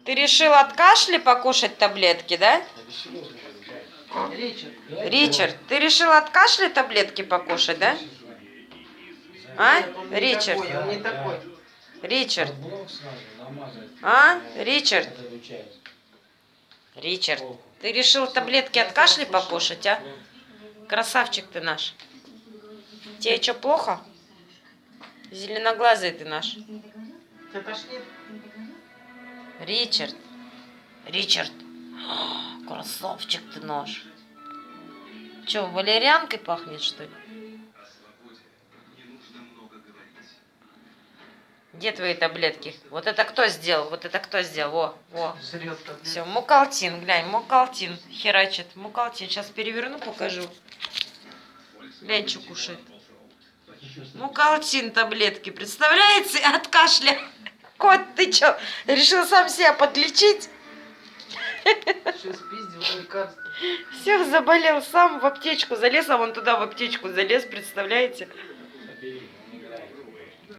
Ты решил от кашля покушать таблетки, да? Ричард, ты решил от кашля таблетки покушать, да? А? Ричард. Он не такой. Ричард. А? Ричард. Ричард, ты решил таблетки от кашля покушать, а? Красавчик ты наш. Тебе что, плохо? Зеленоглазый ты наш. Тебя тошнит? Ричард. Ричард. Красавчик ты наш. Че, валерьянкой пахнет, что ли? Где твои таблетки? Вот это кто сделал? Вот это кто сделал? Во. Все, мукалтин, глянь, мукалтин херачит. Мукалтин. Сейчас переверну, покажу. Глянь, что кушает. Мукалтин таблетки. Представляете? От кашля. Кот, ты что, решил сам себя подлечить? Все, заболел сам, в аптечку залез, а вон туда в аптечку залез, представляете?